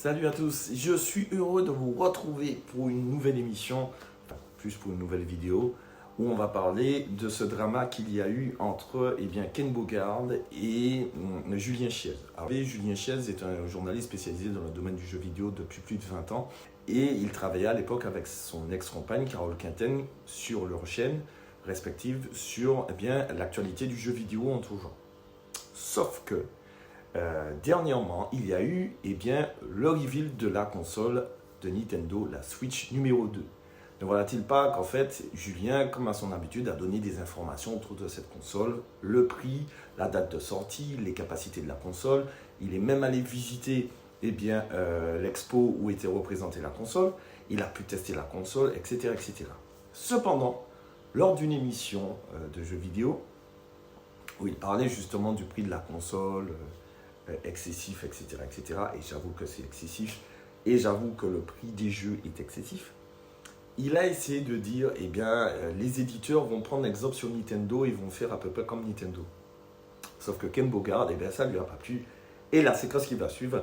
Salut à tous, je suis heureux de vous retrouver pour une nouvelle émission, enfin plus pour une nouvelle vidéo, où on va parler de ce drama qu'il y a eu entre Ken Bogard et Julien Chiez. Alors, Julien Chiez est un journaliste spécialisé dans le domaine du jeu vidéo depuis plus de 20 ans et il travaillait à l'époque avec son ex-compagne Carole Quinten sur leur chaîne respective sur l'actualité du jeu vidéo en tout genre. Sauf que dernièrement, il y a eu le reveal de la console de Nintendo, la Switch numéro 2. Ne voilà-t-il pas qu'en fait, Julien, comme à son habitude, a donné des informations autour de cette console, le prix, la date de sortie, les capacités de la console. Il est même allé visiter l'expo où était représentée la console. Il a pu tester la console, etc. etc. Cependant, lors d'une émission de jeux vidéo, où il parlait justement du prix de la console, excessif, etc., etc. Et j'avoue que c'est excessif. Et j'avoue que le prix des jeux est excessif. Il a essayé de dire, les éditeurs vont prendre exemple sur Nintendo et vont faire à peu près comme Nintendo. Sauf que Ken Bogard, ça ne lui a pas plu. Et la séquence qui va suivre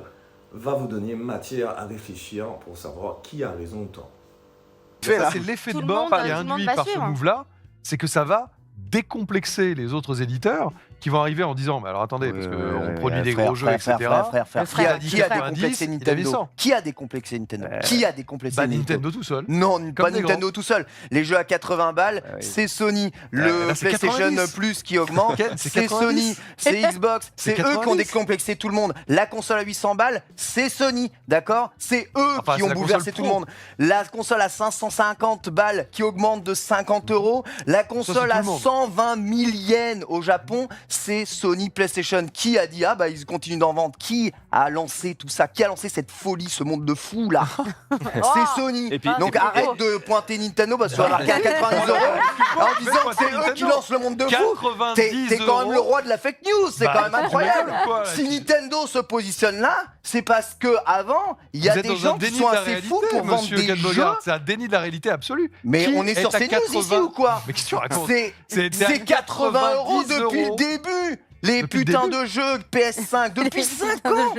va vous donner matière à réfléchir pour savoir qui a raison ou tort. Ça, c'est l'effet de bord qui est induit par ce move-là, c'est que ça va décomplexer les autres éditeurs qui vont arriver en disant mais alors attendez, parce qu'on produit des gros jeux, etc. Qui a décomplexé Nintendo? Qui a décomplexé Nintendo? Qui a décomplexé Nintendo tout seul. Non, pas Nintendo tout seul. Les jeux à 80 balles, c'est Sony. Le PlayStation Plus qui augmente, c'est Sony. C'est Xbox. C'est eux qui ont décomplexé tout le monde. La console à 800 balles, c'est Sony. D'accord? C'est eux qui ont bouleversé tout le monde. La console à 550 balles qui augmente de 50 €. La console à 120 000 yens au Japon, c'est Sony PlayStation. Qui a dit ils continuent d'en vendre? Qui a lancé tout ça? Qui a lancé cette folie, ce monde de fou là? C'est Sony. Donc arrête de pointer Nintendo parce que tu vas marquer à 90 € en disant que c'est eux qui lancent le monde de fou. T'es quand même le roi de la fake news, c'est quand même incroyable. Si Nintendo se positionne là, c'est parce que avant il y a des gens qui sont assez fous pour vendre des jeux. C'est un déni de la réalité absolue. Mais on est sur CNews ici ou quoi? Mais qu'est-ce que tu racontes? C'est 80 € depuis le début. Les putains de jeux PS5 depuis 5 ans.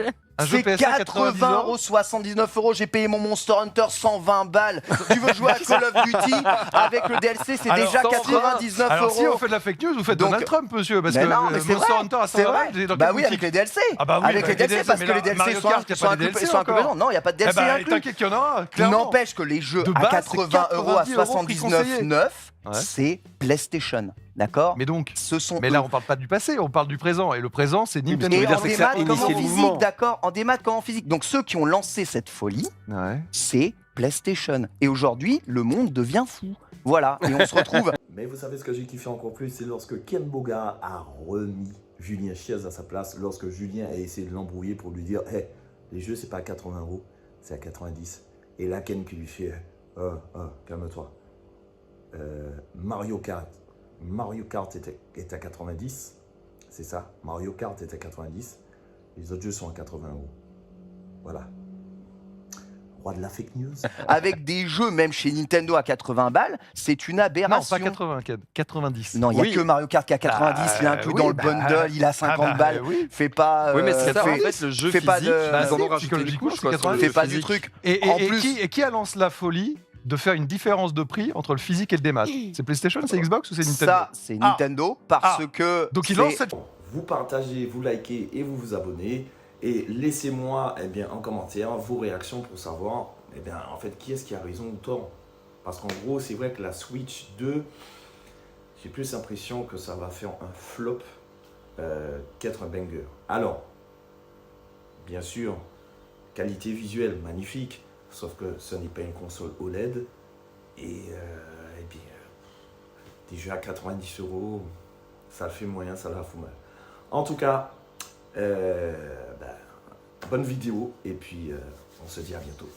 C'est 80 €, 79 €. J'ai payé mon Monster Hunter 120 balles. Tu veux jouer à Call of Duty avec le DLC, c'est déjà 99 €. Alors si on fait de la fake news, vous faites Donald Trump, monsieur, parce que Monster Hunter à 120 balles, bah oui, avec les DLC. Avec les DLC, parce que les DLC sont inclus. Non, il n'y a pas de DLC inclus. T'inquiète qu'il y en aura, clairement. N'empêche que les jeux à 80 € à 79,9 €, c'est PlayStation. D'accord? Mais donc, mais là on parle pas du passé, on parle du présent. Et le présent, c'est Nintendo. Et en démat comme en physique, d'accord? En démat comme en physique. Donc ceux qui ont lancé cette folie, c'est PlayStation. Et aujourd'hui, le monde devient fou. Voilà, et on se retrouve. Mais vous savez ce que j'ai kiffé encore plus, c'est lorsque Ken Bogard a remis Julien Chiez à sa place, lorsque Julien a essayé de l'embrouiller pour lui dire hey, les jeux c'est pas à 80 €, c'est à 90. Et là Ken qui lui fait calme-toi. Mario Kart est à 90, c'est ça, Mario Kart est à 90, les autres jeux sont à 80 €. Voilà. Roi de la fake news. Avec des jeux, même chez Nintendo à 80 balles, c'est une aberration. Non, pas 80, 90. Non, il n'y a que Mario Kart qui a 90, il est inclus dans le bundle, il a 50 balles. Fais pas. Oui, mais c'est ça, en fait, le jeu physique, ils en ont rajouté une couche, quoi. Fais pas du truc. Et qui annonce la folie de faire une différence de prix entre le physique et le démat? C'est PlayStation, c'est Xbox ou c'est Nintendo? Ça, c'est Nintendo parce que. Donc il lance cette. Vous partagez, vous likez et vous vous abonnez. Et laissez-moi en commentaire vos réactions pour savoir en fait qui est-ce qui a raison ou tort. Parce qu'en gros, c'est vrai que la Switch 2, j'ai plus l'impression que ça va faire un flop qu'être un banger. Alors, bien sûr, qualité visuelle magnifique, sauf que ce n'est pas une console OLED. Et des jeux à 90 €, ça le fait moyen, ça la fout mal. En tout cas, bonne vidéo et puis on se dit à bientôt.